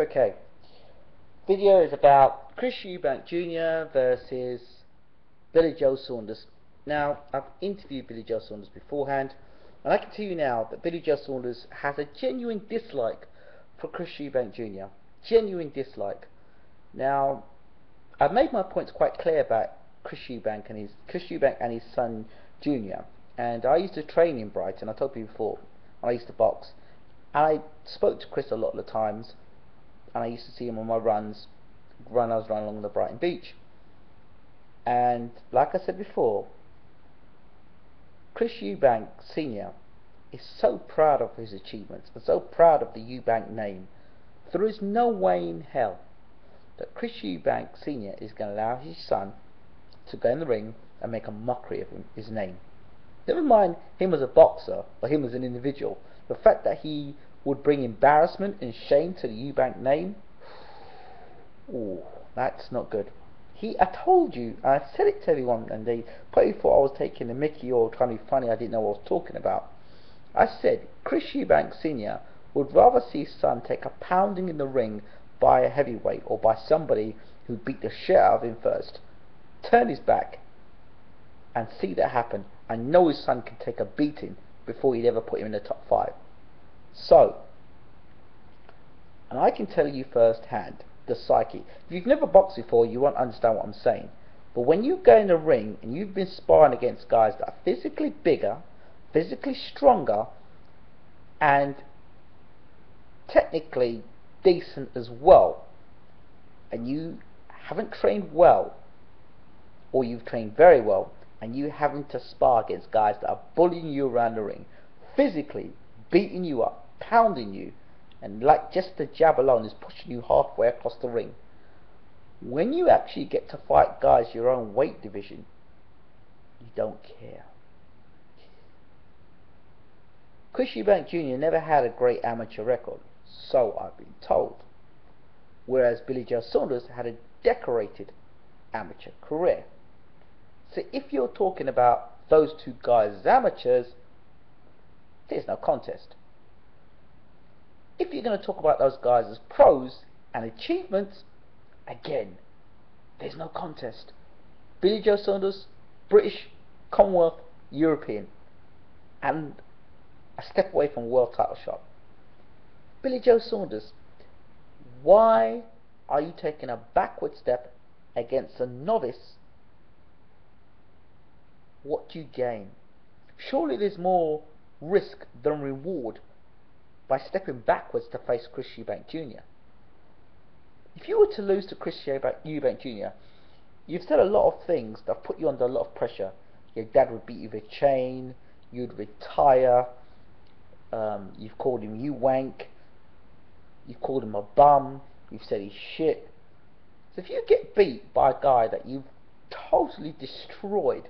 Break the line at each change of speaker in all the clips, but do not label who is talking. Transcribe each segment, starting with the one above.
Okay, video is about Chris Eubank Jr. versus Billy Joe Saunders. Now, I've interviewed Billy Joe Saunders beforehand, and I can tell you now that Billy Joe Saunders has a genuine dislike for Chris Eubank Jr. Genuine dislike. Now, I've made my points quite clear about Chris Eubank and his son Jr. And I used to train in Brighton. I told you before. I used to box. I spoke to Chris a lot of the times, and I used to see him on my runs. I was running along the Brighton beach. And like I said before, Chris Eubank Sr. is so proud of his achievements and so proud of the Eubank name. There is no way in hell that Chris Eubank Sr. is going to allow his son to go in the ring and make a mockery of his name. Never mind him as a boxer or him as an individual. The fact that he would bring embarrassment and shame to the Eubank name, ooh, that's not good. I told you, I said it to everyone, and they probably thought I was taking the mickey or trying to be funny. I didn't know what I was talking about. I said Chris Eubank Sr. would rather see his son take a pounding in the ring by a heavyweight or by somebody who beat the shit out of him first, turn his back and see that happen, and know his son can take a beating before he'd ever put him in the top 5. So, and I can tell you firsthand the psyche. If you've never boxed before, you won't understand what I'm saying. But when you go in the ring and you've been sparring against guys that are physically bigger, physically stronger, and technically decent as well, and you haven't trained well, or you've trained very well, and you having to spar against guys that are bullying you around the ring, physically beating you up, pounding you, and like just the jab alone is pushing you halfway across the ring. When you actually get to fight guys your own weight division, you don't care. Chris Eubank Jr. never had a great amateur record, so I've been told, whereas Billy Joe Saunders had a decorated amateur career. So if you're talking about those two guys as amateurs, there's no contest. If you're going to talk about those guys as pros and achievements, again, there's no contest. Billy Joe Saunders, British, Commonwealth, European, and a step away from world title shot. Billy Joe Saunders, why are you taking a backward step against a novice? What do you gain? Surely there's more risk than reward by stepping backwards to face Chris Eubank Jr. If you were to lose to Chris Eubank Jr., you've said a lot of things that have put you under a lot of pressure. Your dad would beat you with a chain, you'd retire, you've called him Eubank, you've called him a bum, you've said he's shit. So if you get beat by a guy that you've totally destroyed,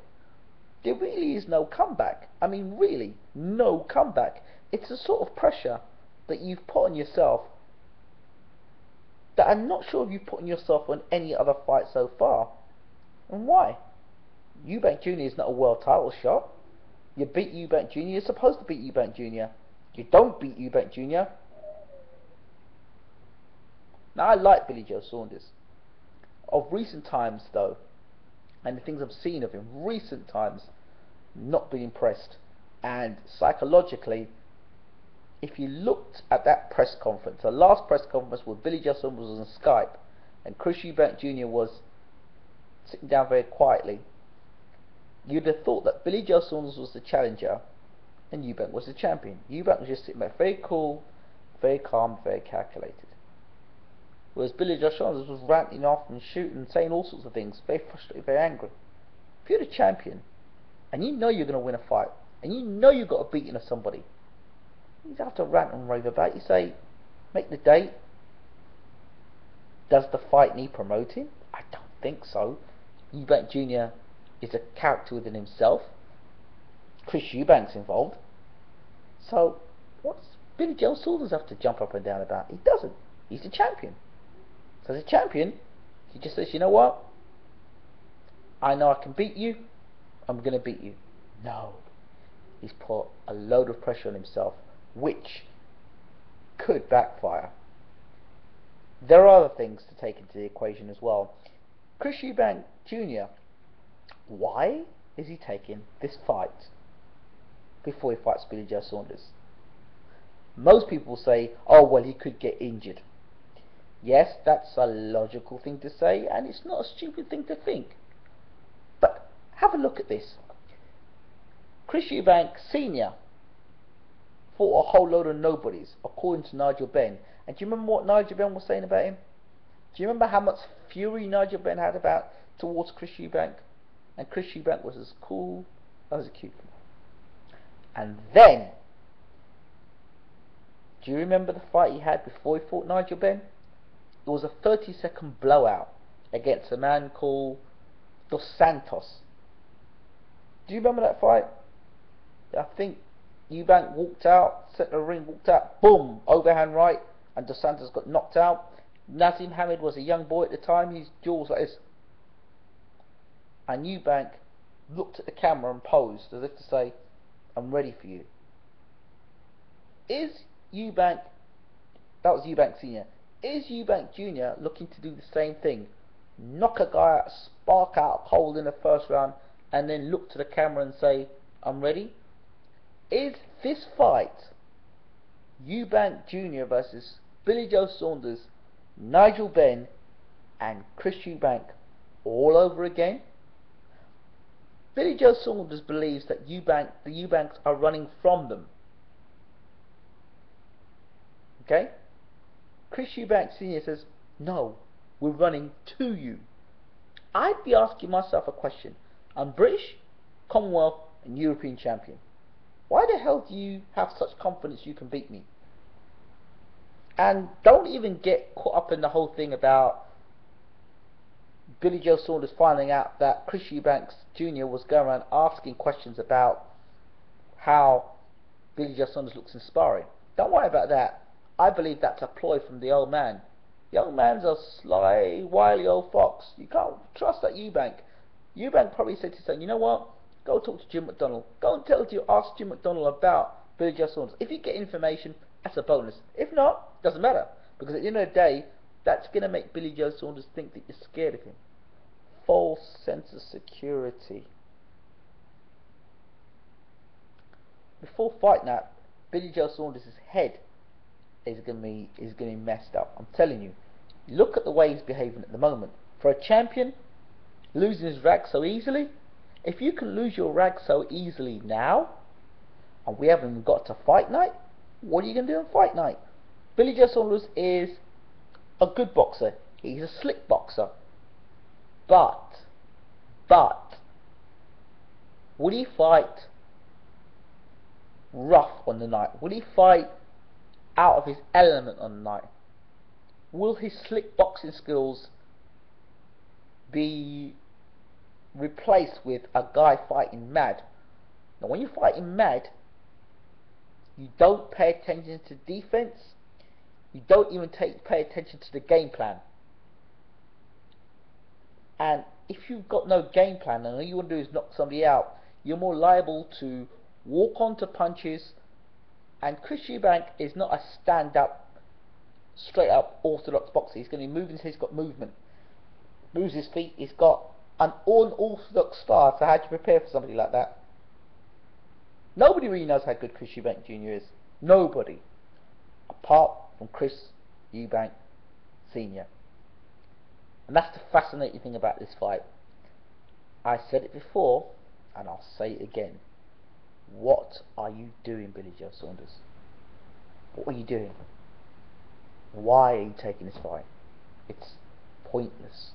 there really is no comeback. I mean, really, no comeback. It's the sort of pressure that you've put on yourself that I'm not sure if you've put on yourself on any other fight so far. And why? Eubank Jr. is not a world title shot. You beat Eubank Jr. You're supposed to beat Eubank Jr. You don't beat Eubank Jr. Now, I like Billy Joe Saunders. Of recent times, though, and the things I've seen of him, recent times, not been impressed. And psychologically, if you looked at that press conference, the last press conference where Billy Joe Saunders was on Skype and Chris Eubank Jr. was sitting down very quietly, you'd have thought that Billy Joe Saunders was the challenger and Eubank was the champion. Eubank was just sitting there very cool, very calm, very calculated. Whereas Billy Joe Saunders was ranting off and shooting, saying all sorts of things, very frustrated, very angry. If you're the champion, and you know you're going to win a fight, and you know you've got a beating of somebody, you don't have to rant and rave about it. You say, make the date. Does the fight need promoting? I don't think so. Eubank Jr. is a character within himself. Chris Eubank's involved. So, what's Billy Joe Saunders have to jump up and down about? He doesn't. He's the champion. So as a champion, he just says, you know what? I know I can beat you. I'm going to beat you. No. He's put a load of pressure on himself, which could backfire. there are other things to take into the equation as well. Chris Eubank Jr., why is he taking this fight before he fights Billy Joe Saunders? Most people say, oh well, he could get injured. Yes, that's a logical thing to say, and it's not a stupid thing to think. But have a look at this. Chris Eubank Sr. fought a whole load of nobodies, according to Nigel Benn. And do you remember what Nigel Benn was saying about him? Do you remember how much fury Nigel Benn had towards Chris Eubank? And Chris Eubank was as cool as a cucumber. And then, do you remember the fight he had before he fought Nigel Benn? It was a 30-second blowout against a man called Dos Santos. Do you remember that fight? I think Eubank walked out, set the ring, walked out, boom, overhand right, and Dos Santos got knocked out. Nazim Hamid was a young boy at the time, his jaw was like this. And Eubank looked at the camera and posed as if to say, I'm ready for you. Is Eubank, that was Eubank Sr., is Eubank Jr. looking to do the same thing? Knock a guy out, spark out cold in the first round, and then look to the camera and say, I'm ready? Is this fight, Eubank Jr. versus Billy Joe Saunders, Nigel Benn, and Chris Eubank all over again? Billy Joe Saunders believes that the Eubanks are running from them. Okay? Chris Eubank Sr. says, no, we're running to you. I'd be asking myself a question. I'm British, Commonwealth, and European champion. Why the hell do you have such confidence you can beat me? And don't even get caught up in the whole thing about Billy Joe Saunders finding out that Chris Eubank Jr. was going around asking questions about how Billy Joe Saunders looks in sparring. Don't worry about that. I believe that's a ploy from the old man. The old man's a sly, wily old fox. You can't trust that Eubank. Eubank probably said to his son, you know what? Go talk to Jim McDonnell. Go and ask Jim McDonnell about Billy Joe Saunders. If you get information, that's a bonus. If not, doesn't matter. Because at the end of the day, that's going to make Billy Joe Saunders think that you're scared of him. False sense of security. Before fight night, Billy Joe Saunders' head is going to be messed up. I'm telling you. Look at the way he's behaving at the moment. For a champion, losing his rag so easily. If you can lose your rag so easily now, and we haven't even got to fight night, what are you going to do on fight night? Billy Joe Saunders is a good boxer. He's a slick boxer. But, will he fight rough on the night? Will he fight out of his element on the night? Will his slick boxing skills be replaced with a guy fighting mad? Now when you're fighting mad, you don't pay attention to defense, you don't even pay attention to the game plan. And if you've got no game plan and all you want to do is knock somebody out, you're more liable to walk onto punches. And Chris Eubank is not a stand-up, straight-up orthodox boxer. He's going to be moving, so he's got movement. Moves his feet. He's got an unorthodox style. So how do you prepare for somebody like that? Nobody really knows how good Chris Eubank Jr. is. Nobody. Apart from Chris Eubank Sr. And that's the fascinating thing about this fight. I said it before, and I'll say it again. What are you doing, Billy Joe Saunders? What are you doing? Why are you taking this fight? It's pointless.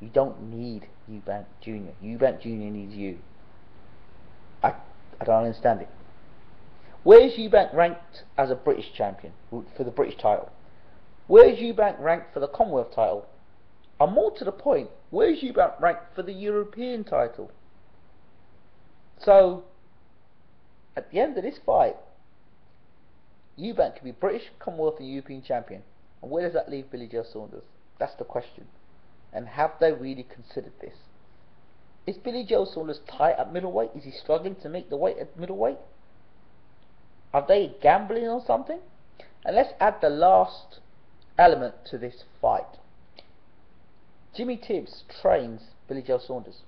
You don't need Eubank Jr. Eubank Jr. needs you. I don't understand it. Where's Eubank ranked as a British champion for the British title? Where's Eubank ranked for the Commonwealth title? And more to the point, where's Eubank ranked for the European title? So, at the end of this fight, Eubank can be British, Commonwealth and European champion. And where does that leave Billy Joe Saunders? That's the question. And have they really considered this? Is Billy Joe Saunders tight at middleweight? Is he struggling to make the weight at middleweight? Are they gambling on something? And let's add the last element to this fight. Jimmy Tibbs trains Billy Joe Saunders.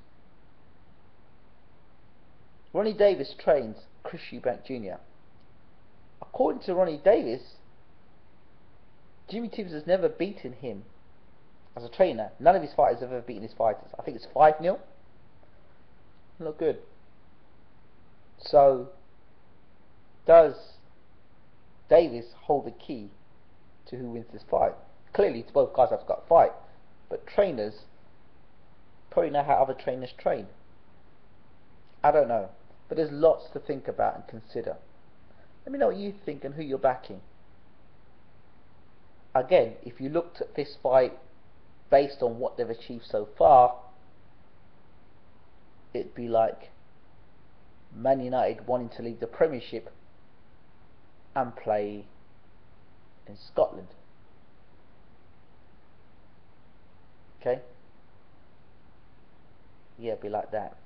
Ronnie Davis trains Chris Eubank Jr. According to Ronnie Davis, Jimmy Tibbs has never beaten him as a trainer. None of his fighters have ever beaten his fighters. I think it's 5-0. Not good. So, does Davis hold the key to who wins this fight? Clearly, it's both guys have got to fight, but trainers probably know how other trainers train. I don't know, but there's lots to think about and consider. Let me know what you think and who you're backing. Again, if you looked at this fight based on what they've achieved so far, it'd be like Man United wanting to leave the Premiership and play in Scotland. Okay? Yeah, it'd be like that.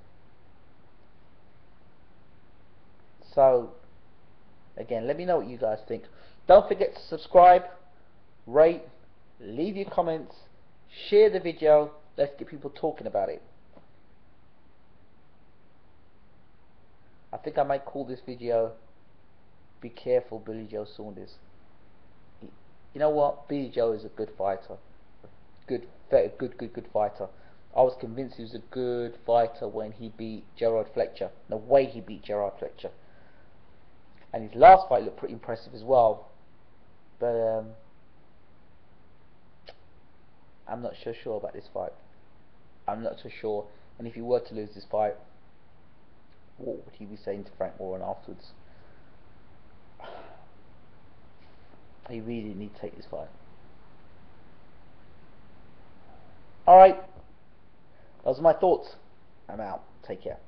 So, again, let me know what you guys think. Don't forget to subscribe, rate, leave your comments, share the video. Let's get people talking about it. I think I might call this video "Be Careful Billy Joe Saunders." You know what? Billy Joe is a good fighter. Good fighter. I was convinced he was a good fighter when he beat Gerard Fletcher. The way he beat Gerard Fletcher. And his last fight looked pretty impressive as well. But I'm not so sure about this fight. I'm not so sure. And if he were to lose this fight, what would he be saying to Frank Warren afterwards? He really need to take this fight. Alright, those are my thoughts. I'm out. Take care.